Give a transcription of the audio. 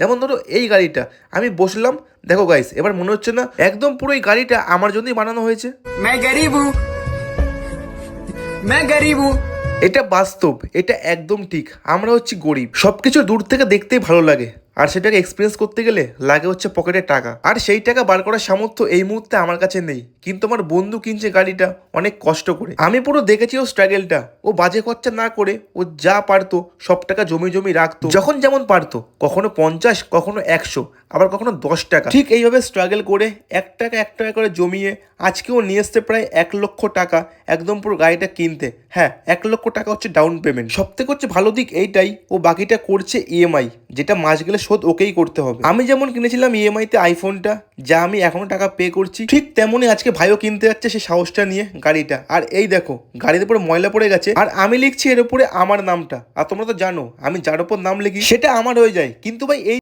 যেমন ধরো এই গাড়িটা আমি বসলাম, দেখো গাইস এবার মনে হচ্ছে না একদম পুরো এই গাড়িটা আমার জন্যই বানানো হয়েছে। मैं गरीब हूँ, मैं गरीब हूँ। এটা বাস্তব, এটা একদম ঠিক। আমরা হচ্ছি গরিব, সবকিছু দূর থেকে দেখতেই ভালো লাগে, আর সেটাকে এক্সপিরিয়েন্স করতে গেলে লাগে হচ্ছে পকেটে টাকা, আর সেই টাকা বার করার সামর্থ্য এই মুহূর্তে আমার কাছে নেই। কিন্তু আমার বন্ধু কিনছে গাড়িটা অনেক কষ্ট করে, আমি পুরো দেখেছি ও স্ট্রাগেলটা। ও বাজে খরচা না করে ও যা পারতো সব টাকা জমি জমি রাখতো, যখন যেমন পারতো, কখনো 50, কখনো 100, আবার কখনো 10 টাকা। ঠিক এইভাবে স্ট্রাগল করে 1 টাকা করে জমিয়ে আজকে ও নিয়ে এসছে প্রায় 1 লক্ষ টাকা একদম পুরো গাড়িটা কিনতে। হ্যাঁ, 1 লক্ষ টাকা হচ্ছে ডাউন পেমেন্ট। সব থেকে হচ্ছে ভালো দিক এইটাই, ও বাকিটা করছে ইএমআই, যেটা মাস গেলে শোধ ওকেই করতে হবে। আমি যেমন কিনেছিলাম ইএমআই তে আইফোনটা, যা আমি এখনো টাকা পে করছি, ঠিক তেমনই আজকে ভাইও কিনতে যাচ্ছে সেই সাহসটা নিয়ে গাড়িটা। আর এই দেখো গাড়ির উপরে ময়লা পড়ে গেছে, আর আমি লিখছি এর উপরে আমার নামটা। আর তোমরা তো জানো আমি যার উপর নাম লিখি সেটা আমার হয়ে যায়। কিন্তু ভাই এই